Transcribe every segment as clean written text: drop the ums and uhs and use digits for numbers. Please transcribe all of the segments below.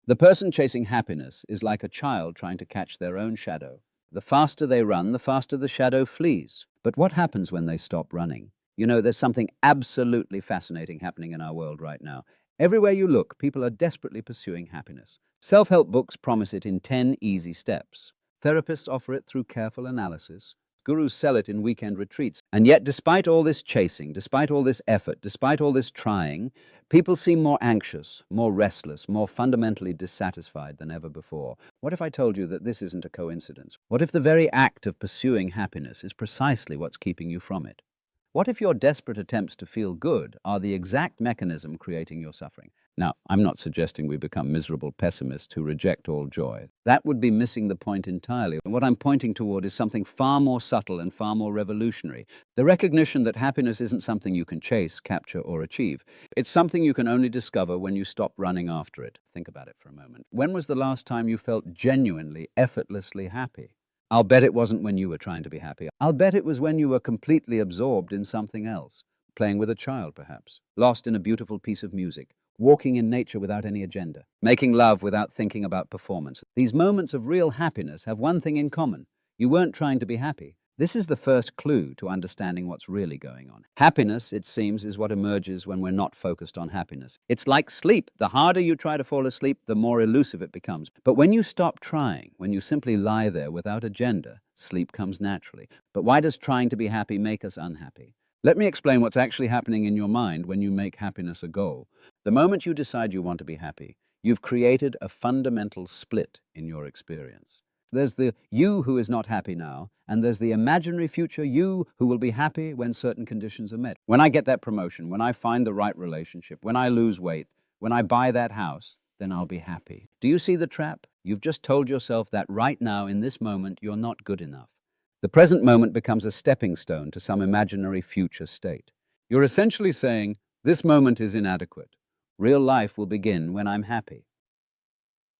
The person chasing happiness is like a child trying to catch their own shadow. The faster they run, the faster the shadow flees. But what happens when they stop running? You know, there's something absolutely fascinating happening in our world right now. Everywhere you look, people are desperately pursuing happiness. Self-help books promise it in 10 easy steps. Therapists offer it through careful analysis. Gurus sell it in weekend retreats. And yet, despite all this chasing, despite all this effort, despite all this trying, people seem more anxious, more restless, more fundamentally dissatisfied than ever before. What if I told you that this isn't a coincidence? What if the very act of pursuing happiness is precisely what's keeping you from it? What if your desperate attempts to feel good are the exact mechanism creating your suffering? Now, I'm not suggesting we become miserable pessimists who reject all joy. That would be missing the point entirely. And what I'm pointing toward is something far more subtle and far more revolutionary. The recognition that happiness isn't something you can chase, capture, or achieve. It's something you can only discover when you stop running after it. Think about it for a moment. When was the last time you felt genuinely, effortlessly happy? I'll bet it wasn't when you were trying to be happy. I'll bet it was when you were completely absorbed in something else. Playing with a child, perhaps. Lost in a beautiful piece of music. Walking in nature without any agenda. Making love without thinking about performance. These moments of real happiness have one thing in common. You weren't trying to be happy. This is the first clue to understanding what's really going on. Happiness, it seems, is what emerges when we're not focused on happiness. It's like sleep. The harder you try to fall asleep, the more elusive it becomes. But when you stop trying, when you simply lie there without agenda, sleep comes naturally. But why does trying to be happy make us unhappy? Let me explain what's actually happening in your mind when you make happiness a goal. The moment you decide you want to be happy, you've created a fundamental split in your experience. There's the you who is not happy now, and there's the imaginary future you who will be happy when certain conditions are met. When I get that promotion, when I find the right relationship, when I lose weight, when I buy that house, then I'll be happy. Do you see the trap? You've just told yourself that right now, in this moment, you're not good enough. The present moment becomes a stepping stone to some imaginary future state. You're essentially saying, this moment is inadequate. Real life will begin when I'm happy.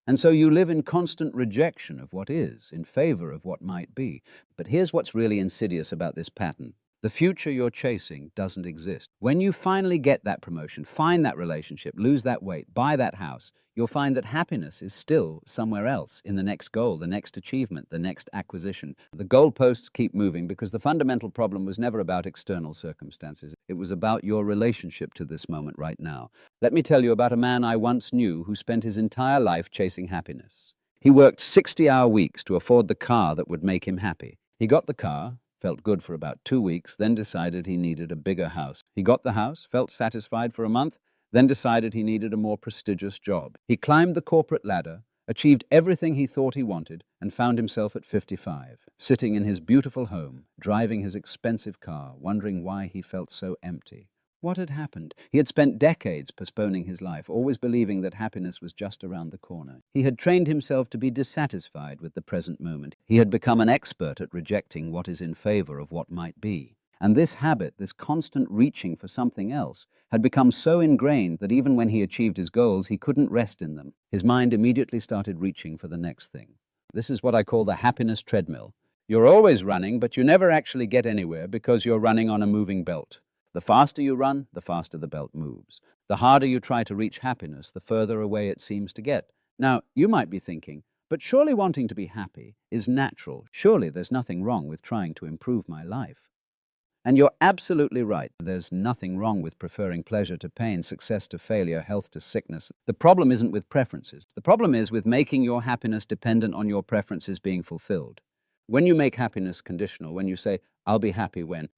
And so you live in constant rejection of what is, in favor of what might be. But here's what's really insidious about this pattern. The future you're chasing doesn't exist. When you finally get that promotion, find that relationship, lose that weight, buy that house, you'll find that happiness is still somewhere else, in the next goal, the next achievement, the next acquisition. The goalposts keep moving because the fundamental problem was never about external circumstances. It was about your relationship to this moment right now. Let me tell you about a man I once knew who spent his entire life chasing happiness. He worked 60-hour weeks to afford the car that would make him happy. He got the car, felt good for about 2 weeks, then decided he needed a bigger house. He got the house, felt satisfied for a month, then decided he needed a more prestigious job. He climbed the corporate ladder, achieved everything he thought he wanted, and found himself at 55, sitting in his beautiful home, driving his expensive car, wondering why he felt so empty. What had happened? He had spent decades postponing his life, always believing that happiness was just around the corner. He had trained himself to be dissatisfied with the present moment. He had become an expert at rejecting what is in favor of what might be. And this habit, this constant reaching for something else, had become so ingrained that even when he achieved his goals, he couldn't rest in them. His mind immediately started reaching for the next thing. This is what I call the happiness treadmill. You're always running, but you never actually get anywhere because you're running on a moving belt. The faster you run, the faster the belt moves. The harder you try to reach happiness, the further away it seems to get. Now, you might be thinking, but surely wanting to be happy is natural. Surely there's nothing wrong with trying to improve my life. And you're absolutely right. There's nothing wrong with preferring pleasure to pain, success to failure, health to sickness. The problem isn't with preferences. The problem is with making your happiness dependent on your preferences being fulfilled. When you make happiness conditional, when you say, I'll be happy when,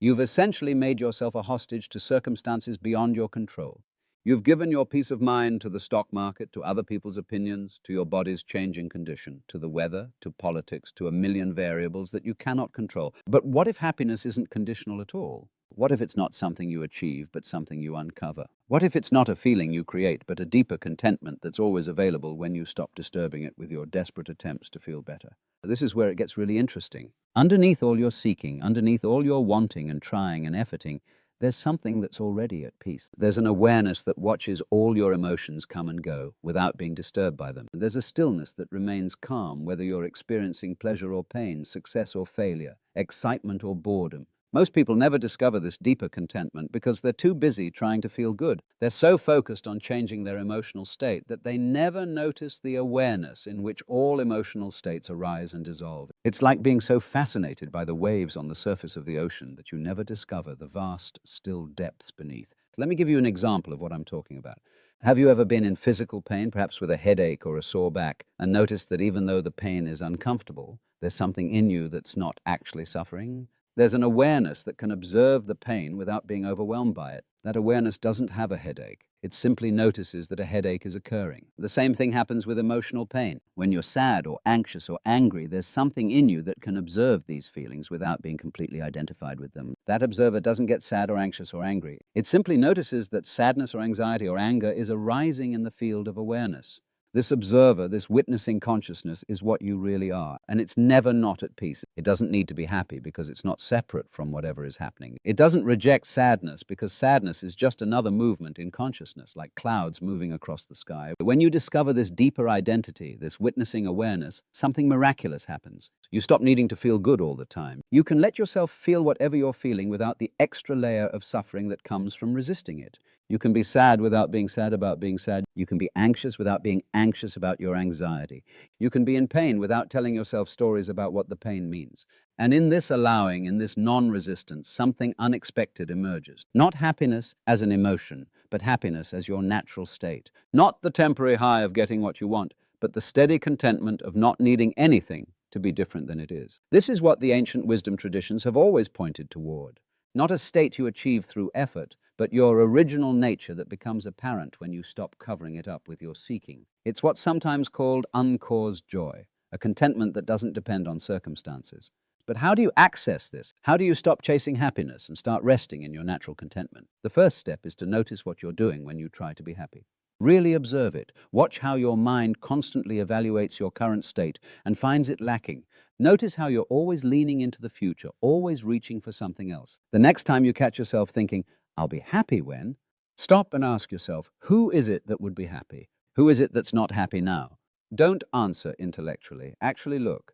you've essentially made yourself a hostage to circumstances beyond your control. You've given your peace of mind to the stock market, to other people's opinions, to your body's changing condition, to the weather, to politics, to a million variables that you cannot control. But what if happiness isn't conditional at all? What if it's not something you achieve, but something you uncover? What if it's not a feeling you create, but a deeper contentment that's always available when you stop disturbing it with your desperate attempts to feel better? This is where it gets really interesting. Underneath all your seeking, underneath all your wanting and trying and efforting, there's something that's already at peace. There's an awareness that watches all your emotions come and go without being disturbed by them. There's a stillness that remains calm whether you're experiencing pleasure or pain, success or failure, excitement or boredom. Most people never discover this deeper contentment because they're too busy trying to feel good. They're so focused on changing their emotional state that they never notice the awareness in which all emotional states arise and dissolve. It's like being so fascinated by the waves on the surface of the ocean that you never discover the vast, still depths beneath. Let me give you an example of what I'm talking about. Have you ever been in physical pain, perhaps with a headache or a sore back, and noticed that even though the pain is uncomfortable, there's something in you that's not actually suffering? There's an awareness that can observe the pain without being overwhelmed by it. That awareness doesn't have a headache. It simply notices that a headache is occurring. The same thing happens with emotional pain. When you're sad or anxious or angry, there's something in you that can observe these feelings without being completely identified with them. That observer doesn't get sad or anxious or angry. It simply notices that sadness or anxiety or anger is arising in the field of awareness. This observer, this witnessing consciousness is what you really are, and it's never not at peace. It doesn't need to be happy because it's not separate from whatever is happening. It doesn't reject sadness because sadness is just another movement in consciousness, like clouds moving across the sky. When you discover this deeper identity, this witnessing awareness, something miraculous happens. You stop needing to feel good all the time. You can let yourself feel whatever you're feeling without the extra layer of suffering that comes from resisting it. You can be sad without being sad about being sad. You can be anxious without being anxious about your anxiety. You can be in pain without telling yourself stories about what the pain means. And in this allowing, in this non-resistance, something unexpected emerges. Not happiness as an emotion, but happiness as your natural state. Not the temporary high of getting what you want, but the steady contentment of not needing anything to be different than it is. This is what the ancient wisdom traditions have always pointed toward. Not a state you achieve through effort, but your original nature that becomes apparent when you stop covering it up with your seeking. It's what's sometimes called uncaused joy, a contentment that doesn't depend on circumstances. But how do you access this? How do you stop chasing happiness and start resting in your natural contentment? The first step is to notice what you're doing when you try to be happy. Really observe it. Watch how your mind constantly evaluates your current state and finds it lacking. Notice how you're always leaning into the future, always reaching for something else. The next time you catch yourself thinking, I'll be happy when, stop and ask yourself, who is it that would be happy? Who is it that's not happy now? Don't answer intellectually. Actually look.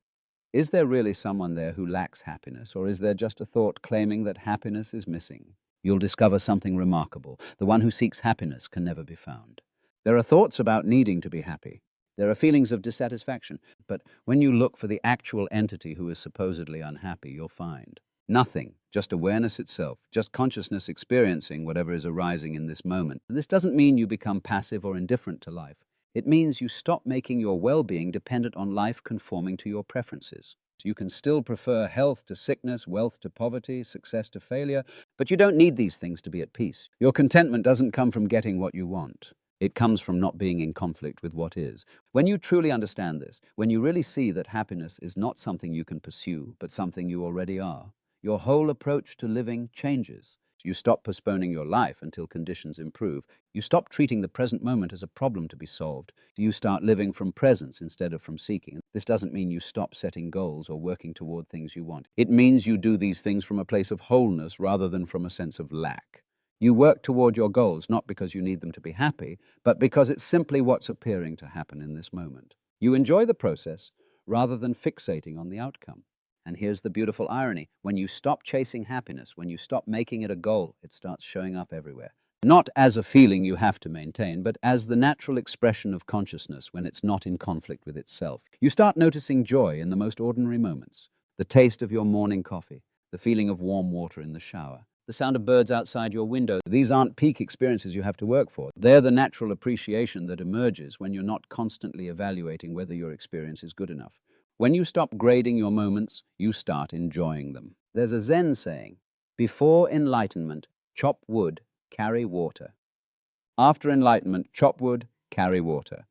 Is there really someone there who lacks happiness, or is there just a thought claiming that happiness is missing? You'll discover something remarkable. The one who seeks happiness can never be found. There are thoughts about needing to be happy. There are feelings of dissatisfaction. But when you look for the actual entity who is supposedly unhappy, you'll find nothing, just awareness itself, just consciousness experiencing whatever is arising in this moment. This doesn't mean you become passive or indifferent to life. It means you stop making your well-being dependent on life conforming to your preferences. You can still prefer health to sickness, wealth to poverty, success to failure, but you don't need these things to be at peace. Your contentment doesn't come from getting what you want. It comes from not being in conflict with what is. When you truly understand this, when you really see that happiness is not something you can pursue, but something you already are, your whole approach to living changes. You stop postponing your life until conditions improve. You stop treating the present moment as a problem to be solved. You start living from presence instead of from seeking. This doesn't mean you stop setting goals or working toward things you want. It means you do these things from a place of wholeness rather than from a sense of lack. You work toward your goals not because you need them to be happy, but because it's simply what's appearing to happen in this moment. You enjoy the process rather than fixating on the outcome. And here's the beautiful irony. When you stop chasing happiness, when you stop making it a goal, it starts showing up everywhere. Not as a feeling you have to maintain, but as the natural expression of consciousness when it's not in conflict with itself. You start noticing joy in the most ordinary moments. The taste of your morning coffee, the feeling of warm water in the shower, the sound of birds outside your window. These aren't peak experiences you have to work for. They're the natural appreciation that emerges when you're not constantly evaluating whether your experience is good enough. When you stop grading your moments, you start enjoying them. There's a Zen saying, before enlightenment, chop wood, carry water. After enlightenment, chop wood, carry water.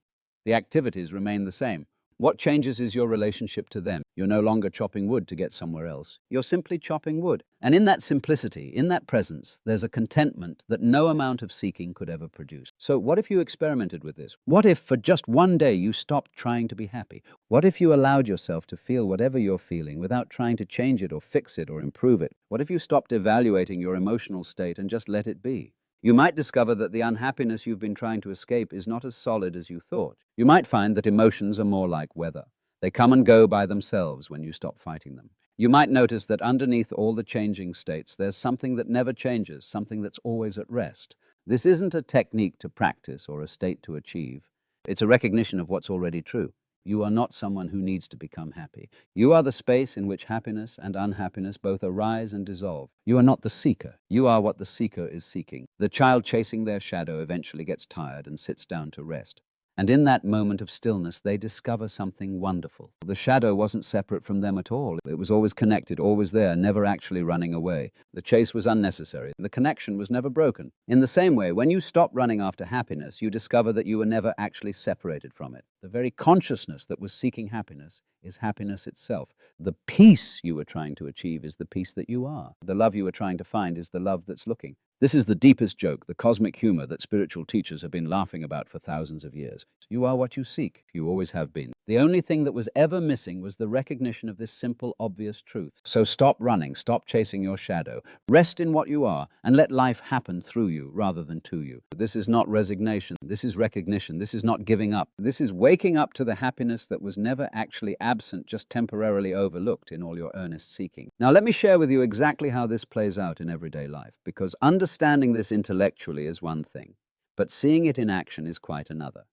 The activities remain the same. What changes is your relationship to them. You're no longer chopping wood to get somewhere else. You're simply chopping wood. And in that simplicity, in that presence, there's a contentment that no amount of seeking could ever produce. So what if you experimented with this? What if for just one day you stopped trying to be happy? What if you allowed yourself to feel whatever you're feeling without trying to change it or fix it or improve it? What if you stopped evaluating your emotional state and just let it be? You might discover that the unhappiness you've been trying to escape is not as solid as you thought. You might find that emotions are more like weather. They come and go by themselves when you stop fighting them. You might notice that underneath all the changing states, there's something that never changes, something that's always at rest. This isn't a technique to practice or a state to achieve. It's a recognition of what's already true. You are not someone who needs to become happy. You are the space in which happiness and unhappiness both arise and dissolve. You are not the seeker. You are what the seeker is seeking. The child chasing their shadow eventually gets tired and sits down to rest. And in that moment of stillness, they discover something wonderful. The shadow wasn't separate from them at all. It was always connected, always there, never actually running away. The chase was unnecessary. The connection was never broken. In the same way, when you stop running after happiness, you discover that you were never actually separated from it. The very consciousness that was seeking happiness is happiness itself. The peace you were trying to achieve is the peace that you are. The love you were trying to find is the love that's looking. This is the deepest joke, the cosmic humor that spiritual teachers have been laughing about for thousands of years. You are what you seek. You always have been. The only thing that was ever missing was the recognition of this simple, obvious truth. So stop running, stop chasing your shadow. Rest in what you are and let life happen through you rather than to you. This is not resignation. This is recognition. This is not giving up. This is waking up to the happiness that was never actually absent, just temporarily overlooked in all your earnest seeking. Now let me share with you exactly how this plays out in everyday life, because understanding this intellectually is one thing, but seeing it in action is quite another.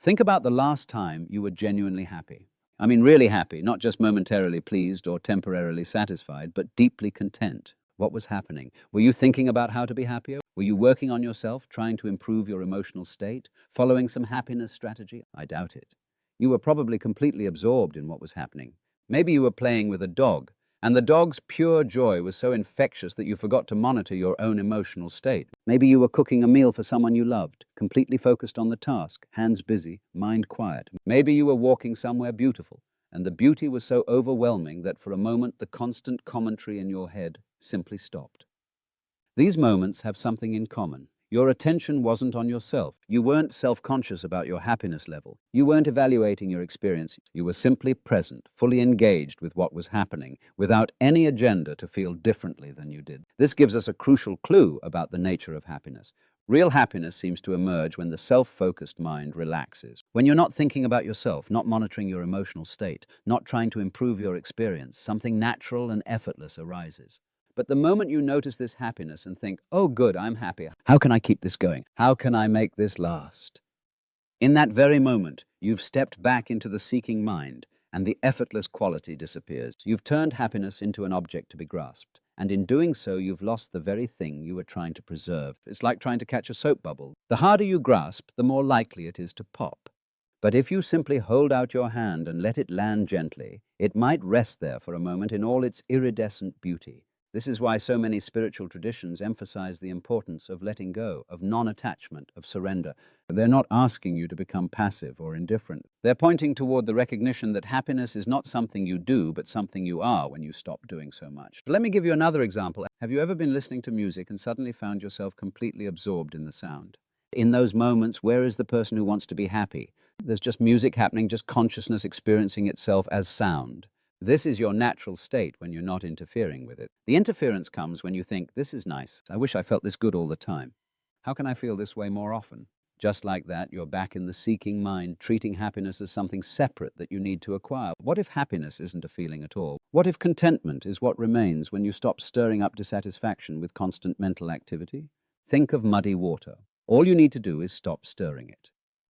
Think about the last time you were genuinely happy. I mean, really happy, not just momentarily pleased or temporarily satisfied, but deeply content. What was happening? Were you thinking about how to be happier? Were you working on yourself, trying to improve your emotional state, following some happiness strategy? I doubt it. You were probably completely absorbed in what was happening. Maybe you were playing with a dog, and the dog's pure joy was so infectious that you forgot to monitor your own emotional state. Maybe you were cooking a meal for someone you loved, completely focused on the task, hands busy, mind quiet. Maybe you were walking somewhere beautiful, and the beauty was so overwhelming that for a moment the constant commentary in your head simply stopped. These moments have something in common. Your attention wasn't on yourself. You weren't self-conscious about your happiness level. You weren't evaluating your experience. You were simply present, fully engaged with what was happening, without any agenda to feel differently than you did. This gives us a crucial clue about the nature of happiness. Real happiness seems to emerge when the self-focused mind relaxes. When you're not thinking about yourself, not monitoring your emotional state, not trying to improve your experience, something natural and effortless arises. But the moment you notice this happiness and think, oh good, I'm happy. How can I keep this going? How can I make this last? In that very moment, you've stepped back into the seeking mind, and the effortless quality disappears. You've turned happiness into an object to be grasped, and in doing so, you've lost the very thing you were trying to preserve. It's like trying to catch a soap bubble. The harder you grasp, the more likely it is to pop. But if you simply hold out your hand and let it land gently, it might rest there for a moment in all its iridescent beauty. This is why so many spiritual traditions emphasize the importance of letting go, of non-attachment, of surrender. They're not asking you to become passive or indifferent. They're pointing toward the recognition that happiness is not something you do, but something you are when you stop doing so much. Let me give you another example. Have you ever been listening to music and suddenly found yourself completely absorbed in the sound? In those moments, where is the person who wants to be happy? There's just music happening, just consciousness experiencing itself as sound. This is your natural state when you're not interfering with it. The interference comes when you think, this is nice. I wish I felt this good all the time. How can I feel this way more often? Just like that, you're back in the seeking mind, treating happiness as something separate that you need to acquire. What if happiness isn't a feeling at all? What if contentment is what remains when you stop stirring up dissatisfaction with constant mental activity? Think of muddy water. All you need to do is stop stirring it.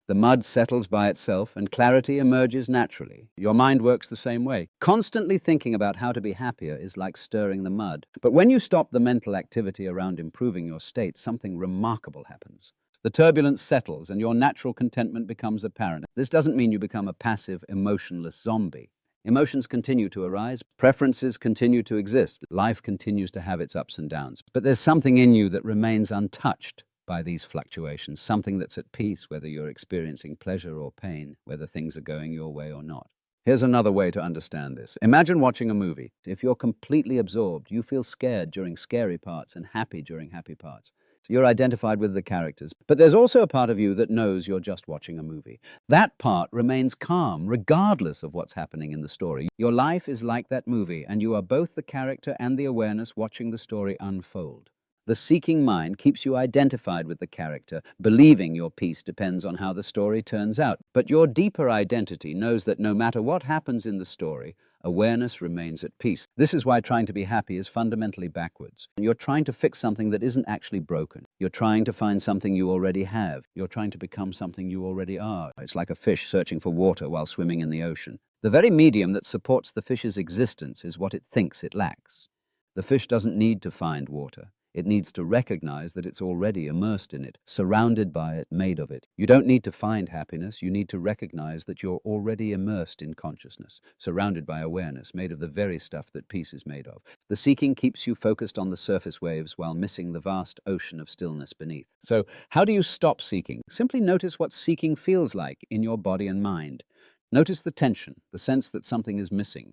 The mud settles by itself and clarity emerges naturally. Your mind works the same way. Constantly thinking about how to be happier is like stirring the mud. But when you stop the mental activity around improving your state, something remarkable happens. The turbulence settles and your natural contentment becomes apparent. This doesn't mean you become a passive, emotionless zombie. Emotions continue to arise, preferences continue to exist, life continues to have its ups and downs. But there's something in you that remains untouched by these fluctuations, something that's at peace whether you're experiencing pleasure or pain, whether things are going your way or not. Here's another way to understand this. Imagine watching a movie. If you're completely absorbed, you feel scared during scary parts and happy during happy parts. So you're identified with the characters. But there's also a part of you that knows you're just watching a movie. That part remains calm, regardless of what's happening in the story. Your life is like that movie, and you are both the character and the awareness watching the story unfold. The seeking mind keeps you identified with the character, believing your peace depends on how the story turns out. But your deeper identity knows that no matter what happens in the story, Awareness remains at peace. This is why trying to be happy is fundamentally backwards. You're trying to fix something that isn't actually broken. You're trying to find something you already have. You're trying to become something you already are. It's like a fish searching for water while swimming in the ocean. The very medium that supports the fish's existence is what it thinks it lacks. The fish doesn't need to find water. It needs to recognize that it's already immersed in it, surrounded by it, made of it. You don't need to find happiness. You need to recognize that you're already immersed in consciousness, surrounded by awareness, made of the very stuff that peace is made of. The seeking keeps you focused on the surface waves while missing the vast ocean of stillness beneath. So, how do you stop seeking? Simply notice what seeking feels like in your body and mind. Notice the tension, the sense that something is missing.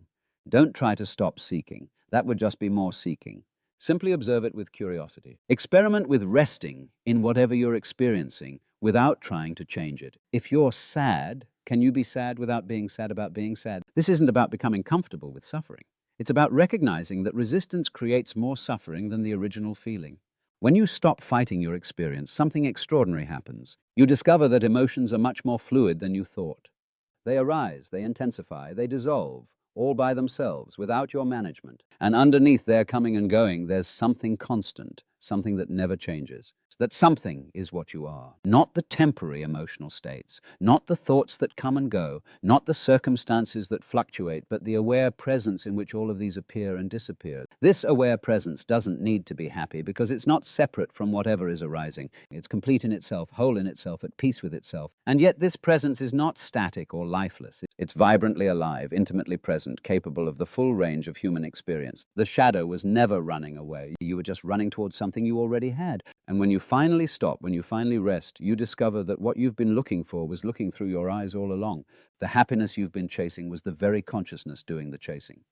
Don't try to stop seeking. That would just be more seeking. Simply observe it with curiosity. Experiment with resting in whatever you're experiencing without trying to change it. If you're sad, can you be sad without being sad about being sad? This isn't about becoming comfortable with suffering. It's about recognizing that resistance creates more suffering than the original feeling. When you stop fighting your experience, something extraordinary happens. You discover that emotions are much more fluid than you thought. They arise, they intensify, they dissolve, all by themselves, without your management. And underneath their coming and going, there's something constant, something that never changes. That something is what you are, not the temporary emotional states, not the thoughts that come and go, not the circumstances that fluctuate, but the aware presence in which all of these appear and disappear. This aware presence doesn't need to be happy because it's not separate from whatever is arising. It's complete in itself, whole in itself, at peace with itself. And yet this presence is not static or lifeless. It's vibrantly alive, intimately present, capable of the full range of human experience. The shadow was never running away. You were just running towards something you already had. And when you finally stop, when you finally rest, you discover that what you've been looking for was looking through your eyes all along. The happiness you've been chasing was the very consciousness doing the chasing.